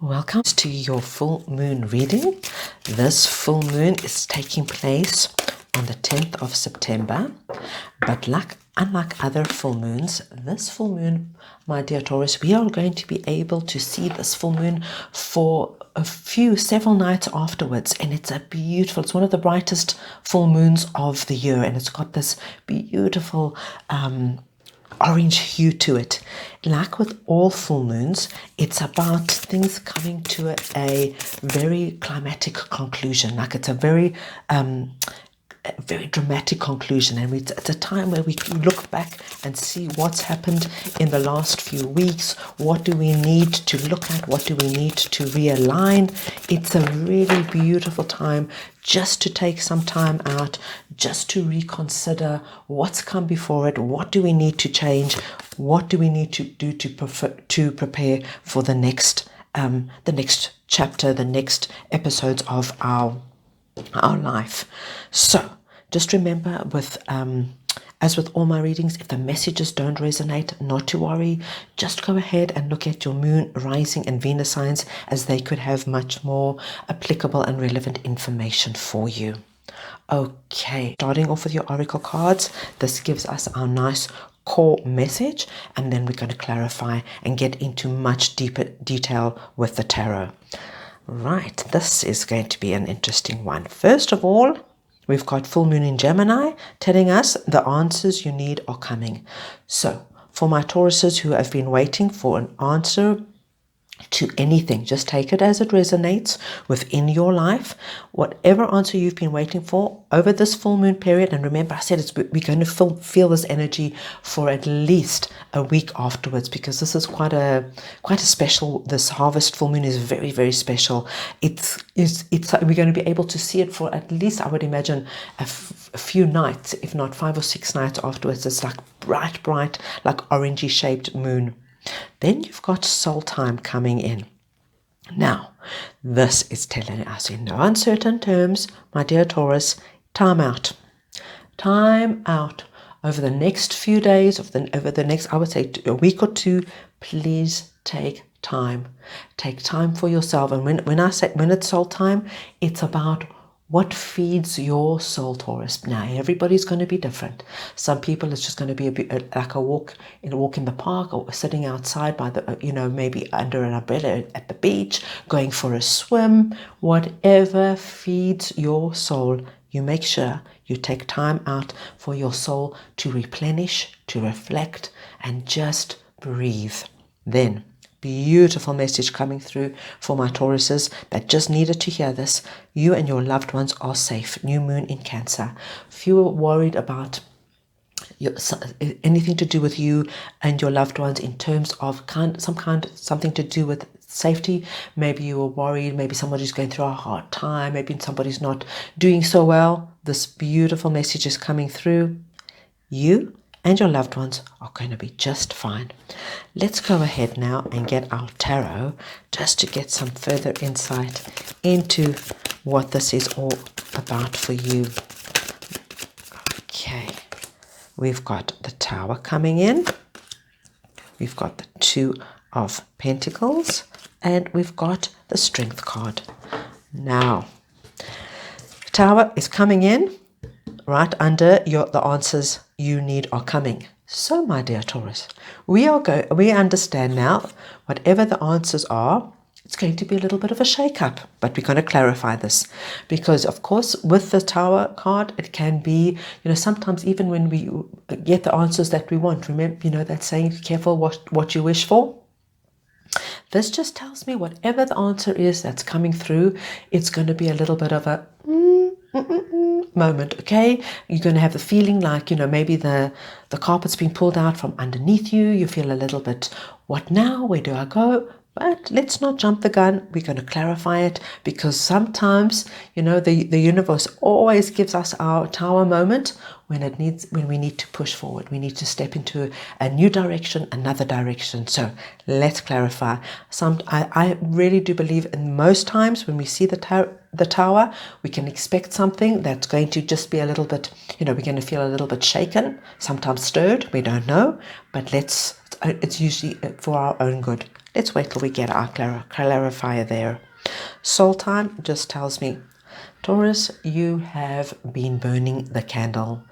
Welcome to your full moon reading. This full moon is taking place on the 10th of September, but unlike other full moons, this full moon, my dear Taurus, we are going to be able to see this full moon for several nights afterwards, and it's one of the brightest full moons of the year, and it's got this beautiful orange hue to it. Like with all full moons, it's about things coming to a very climatic conclusion. Like it's a very dramatic conclusion, and it's a time where we can look back and see what's happened in the last few weeks. What do we need to look at? What do we need to realign? It's a really beautiful time just to take some time out, just to reconsider what's come before it. What do we need to change? What do we need to do to prepare for the next chapter, the next episodes of our life? So just remember, as with all my readings, if the messages don't resonate, not to worry. Just go ahead and look at your moon, rising, and Venus signs, as they could have much more applicable and relevant information for you. Okay, starting off with your oracle cards, this gives us our nice core message, and then we're going to clarify and get into much deeper detail with the tarot. Right, this is going to be an interesting one. First of all, we've got full moon in Gemini telling us the answers you need are coming. So for my Tauruses who have been waiting for an answer to anything, just take it as it resonates within your life. Whatever answer you've been waiting for over this full moon period, and remember I said we're going to feel this energy for at least a week afterwards, because this is quite a special, this harvest full moon is very, very special. It's we're going to be able to see it for at least, I would imagine, a few nights, if not 5 or 6 nights afterwards. It's like bright, like orangey shaped moon. Then you've got soul time coming in. Now, this is telling us in no uncertain terms, my dear Taurus, time out. Time out. Over the next few days, over the next, I would say, a week or two, please take time. Take time for yourself. And when it's soul time, it's about what feeds your soul, Taurus. Now, everybody's going to be different. Some people, it's just going to be like a walk in the park, or sitting outside by the, maybe under an umbrella at the beach, going for a swim. Whatever feeds your soul, you make sure you take time out for your soul to replenish, to reflect, and just breathe. Then, beautiful message coming through for my Tauruses that just needed to hear this. You and your loved ones are safe. New moon in Cancer. If you were worried about anything to do with you and your loved ones in terms of something to do with safety, maybe you were worried, maybe somebody's going through a hard time, maybe somebody's not doing so well, this beautiful message is coming through. You and your loved ones are going to be just fine. Let's go ahead now and get our tarot, just to get some further insight into what this is all about for you. Okay, we've got the Tower coming in, we've got the Two of Pentacles, and we've got the Strength card. Now, Tower is coming in right under the answers you need are coming. So, my dear Taurus, we understand now, whatever the answers are, it's going to be a little bit of a shake-up, but we're going to clarify this, because of course with the Tower card, it can be, sometimes even when we get the answers that we want, remember, that saying, careful what you wish for. This just tells me whatever the answer is that's coming through, it's going to be a little bit of a moment, okay? You're going to have the feeling like, maybe the carpet's been pulled out from underneath you. You feel a little bit, what now? Where do I go? But let's not jump the gun. We're going to clarify it, because sometimes, the universe always gives us our Tower moment when we need to push forward. We need to step into a new direction, another direction. So let's clarify. I really do believe in most times when we see the Tower, we can expect something that's going to just be a little bit, we're going to feel a little bit shaken, sometimes stirred, we don't know, but it's it's usually for our own good. Let's wait till we get our clarifier there. Soul time just tells me, Taurus, you have been burning the candle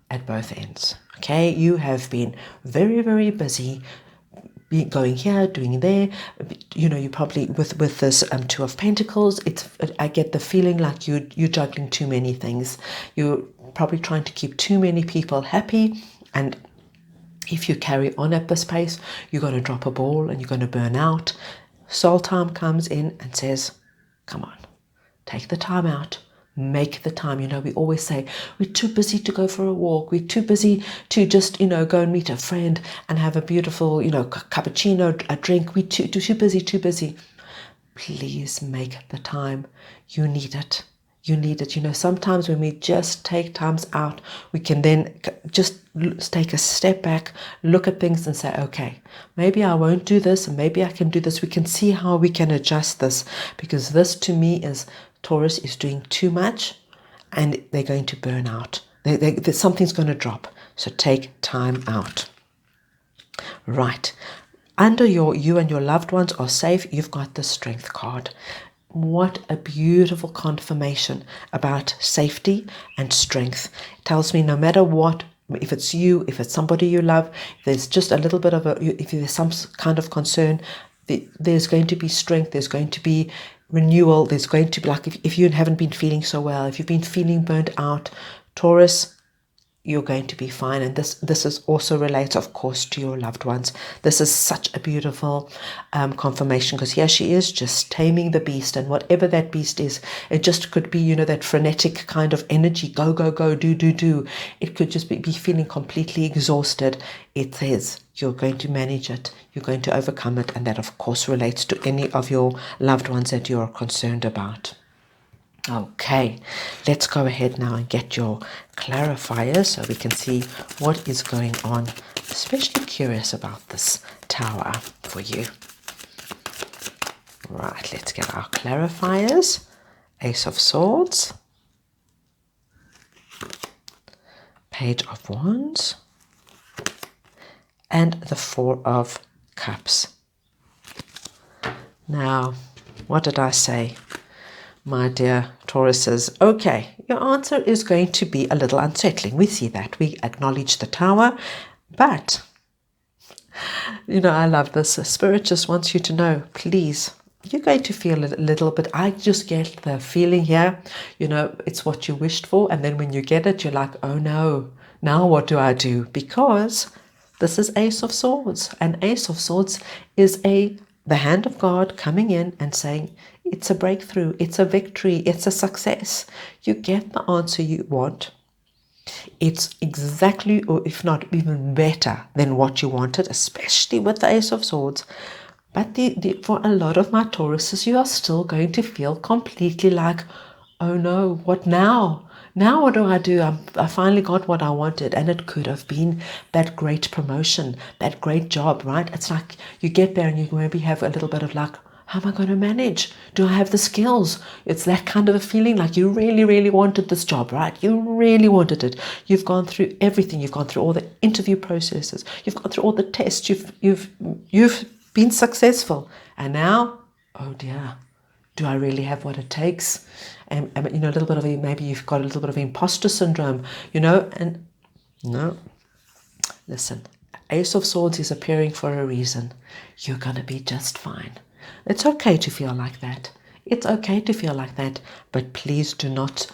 at both ends. Okay, you have been very, very busy going here, doing there. You know, you probably with this Two of Pentacles. I get the feeling like you're juggling too many things. You're probably trying to keep too many people happy, and if you carry on at this pace, you're going to drop a ball and you're going to burn out. Soul time comes in and says, come on, take the time out. Make the time. You know, we always say we're too busy to go for a walk. We're too busy to just, go and meet a friend and have a beautiful, cappuccino, a drink. We're too busy. Please make the time. You need it. You need it. Sometimes when we just take times out, we can then just take a step back, look at things and say, okay, maybe I won't do this, and maybe I can do this. We can see how we can adjust this, because this to me is Taurus is doing too much and they're going to burn out. Something's going to drop. So take time out. Right. Under you and your loved ones are safe. You've got the Strength card. What a beautiful confirmation about safety and strength. It tells me no matter what, if it's you, if it's somebody you love, if there's just a little bit of if there's some kind of concern, there's going to be strength, there's going to be renewal, there's going to be, like, if you haven't been feeling so well, if you've been feeling burnt out, Taurus, you're going to be fine. And this is also relates, of course, to your loved ones. This is such a beautiful confirmation, because here she is just taming the beast, and whatever that beast is, it just could be, that frenetic kind of energy, go, do. It could just be feeling completely exhausted. It says you're going to manage it, you're going to overcome it, and that, of course, relates to any of your loved ones that you're concerned about. Okay, let's go ahead now and get your clarifiers so we can see what is going on. Especially curious about this Tower for you. Right, let's get our clarifiers. Ace of Swords, Page of Wands, and the Four of Cups. Now, what did I say? My dear Tauruses, okay, your answer is going to be a little unsettling. We see that. We acknowledge the Tower, but, I love this. Spirit just wants you to know, please, you're going to feel a little bit. I just get the feeling here, it's what you wished for, and then when you get it, you're like, oh no, now what do I do? Because this is Ace of Swords, and Ace of Swords is the hand of God coming in and saying, it's a breakthrough, it's a victory, it's a success. You get the answer you want. It's exactly, or if not even better than what you wanted, especially with the Ace of Swords. But for a lot of my Tauruses, you are still going to feel completely like, oh no, what now? Now what do? I finally got what I wanted, and it could have been that great promotion, that great job, right? It's like you get there and you maybe have a little bit of like, how am I going to manage? Do I have the skills? It's that kind of a feeling like you really, really wanted this job, right? You really wanted it. You've gone through everything. You've gone through all the interview processes. You've gone through all the tests. You've been successful. And now, oh dear, do I really have what it takes? And a little bit of maybe you've got a little bit of imposter syndrome, and no. Listen, Ace of Swords is appearing for a reason. You're going to be just fine. It's okay to feel like that. It's okay to feel like that, but please do not,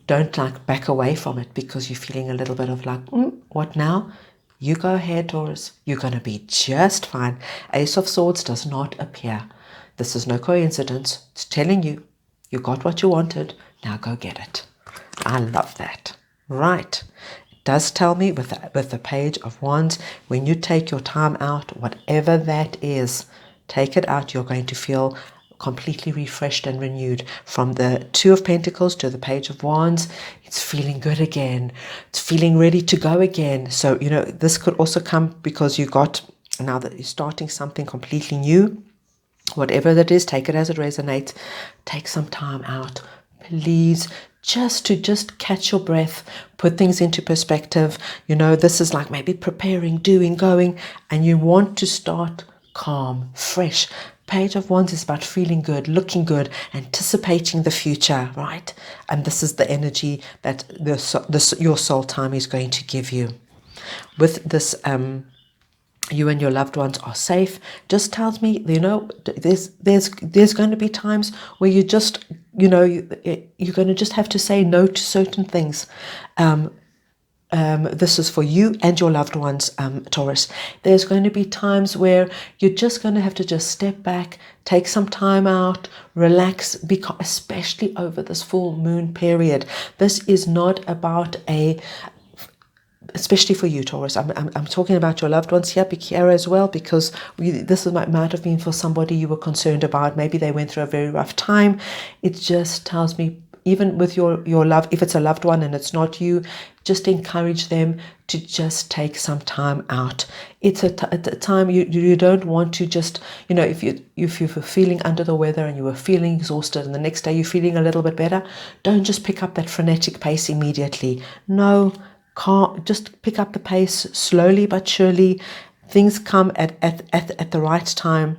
don't like back away from it because you're feeling a little bit of like, what now? You go ahead, Taurus. You're going to be just fine. Ace of Swords does not appear. This is no coincidence. It's telling you, you got what you wanted. Now go get it. I love that. Right. It does tell me with the Page of Wands, when you take your time out, whatever that is, take it out. You're going to feel completely refreshed and renewed. From the Two of Pentacles to the Page of Wands, it's feeling good again. It's feeling ready to go again. So, this could also come because now that you're starting something completely new. Whatever that is, take it as it resonates. Take some time out. Please just catch your breath, put things into perspective. This is like maybe preparing, doing, going, and you want to start calm, fresh. Page of Wands is about feeling good, looking good, anticipating the future, right? And this is the energy that your soul time is going to give you. With this, you and your loved ones are safe. Just tells me, there's going to be times where you just, you're going to just have to say no to certain things. This is for you and your loved ones, Taurus. There's going to be times where you're just going to have to just step back, take some time out, relax, because especially over this full moon period. This is not about especially for you, Taurus. I'm talking about your loved ones here, Pikira as well, because this might have been for somebody you were concerned about. Maybe they went through a very rough time. It just tells me, even with your love, if it's a loved one and it's not you, just encourage them to just take some time out. It's a time you don't want to just, if you were feeling under the weather and you were feeling exhausted and the next day you're feeling a little bit better, don't just pick up that frenetic pace immediately. No, just pick up the pace slowly but surely. Things come at the right time.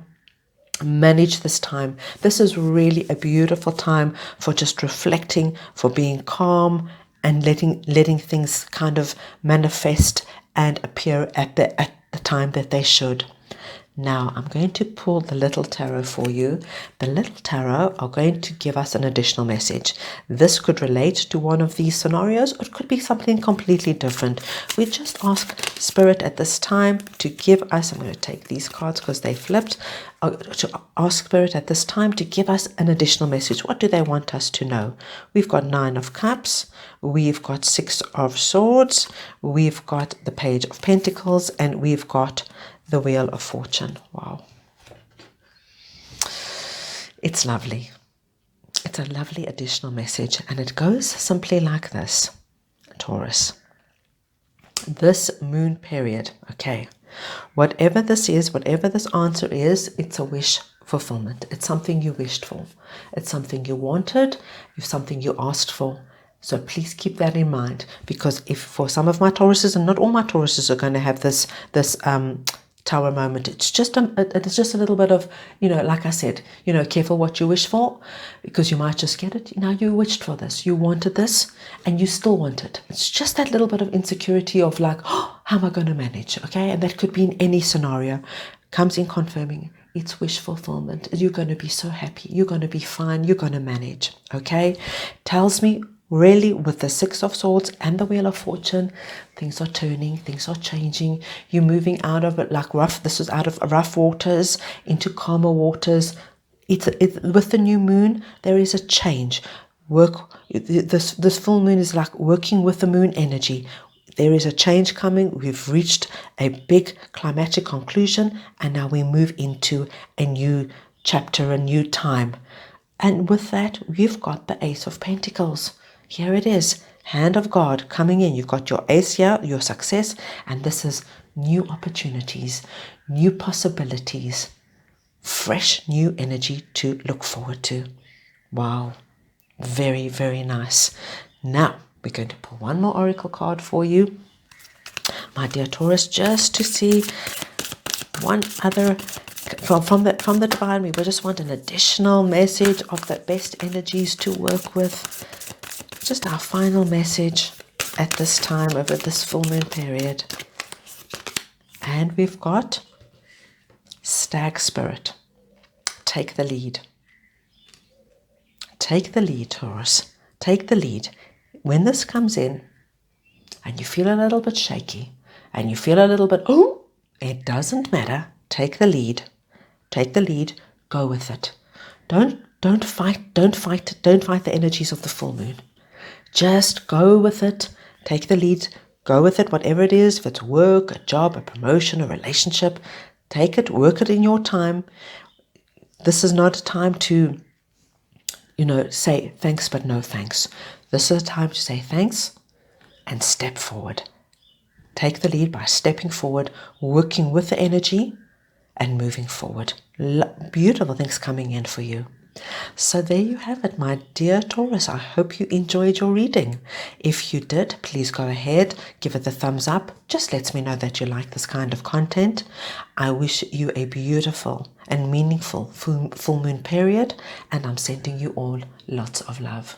Manage this time. This is really a beautiful time for just reflecting, for being calm, and letting things kind of manifest and appear at the time that they should. Now I'm going to pull the little tarot for you. The little tarot are going to give us an additional message. This could relate to one of these scenarios, or it could be something completely different. We just ask Spirit at this time to give us, I'm going to take these cards because they flipped, to ask Spirit at this time to give us an additional message. What do they want us to know? We've got 9 of Cups, we've got 6 of Swords, we've got the Page of Pentacles, and we've got the Wheel of Fortune. Wow. It's lovely. It's a lovely additional message, and it goes simply like this, Taurus. This moon period, okay, whatever this is, whatever this answer is, it's a wish fulfillment. It's something you wished for. It's something you wanted. It's something you asked for. So please keep that in mind, because if for some of my Tauruses, and not all my Tauruses are going to have this Tower moment, it's just a little bit of, like I said, careful what you wish for, because you might just get it. Now you wished for this, you wanted this, and you still want it. It's just that little bit of insecurity of like, oh, how am I going to manage? Okay, and that could be in any scenario. Comes in confirming it's wish fulfillment. You're going to be so happy. You're going to be fine. You're going to manage. Okay, tells me. Really, with the 6 of Swords and the Wheel of Fortune, things are turning, things are changing. You're moving out of it like rough. This is out of rough waters into calmer waters. It's with the new moon, there is a change. This full moon is like working with the moon energy. There is a change coming. We've reached a big climatic conclusion, and now we move into a new chapter, a new time. And with that, we've got the Ace of Pentacles. Here it is, hand of God coming in. You've got your ace here, your success, and this is new opportunities, new possibilities, fresh new energy to look forward to. Wow, very, very nice. Now, we're going to pull one more oracle card for you, my dear Taurus, just to see one other from the divine. We just want an additional message of the best energies to work with. Just our final message at this time over this full moon period. And we've got Stag Spirit. Take the lead. Take the lead, Taurus. Take the lead. When this comes in and you feel a little bit shaky and you feel a little bit, oh, it doesn't matter. Take the lead. Take the lead. Go with it. Don't fight the energies of the full moon. Just go with it. Take the lead. Go with it, whatever it is. If it's work, a job, a promotion, a relationship, take it, work it in your time. This is not a time to, say thanks but no thanks. This is a time to say thanks and step forward. Take the lead by stepping forward, working with the energy and moving forward. Beautiful things coming in for you. So there you have it, my dear Taurus. I hope you enjoyed your reading. If you did, please go ahead, give it the thumbs up. Just lets me know that you like this kind of content. I wish you a beautiful and meaningful full moon period, and I'm sending you all lots of love.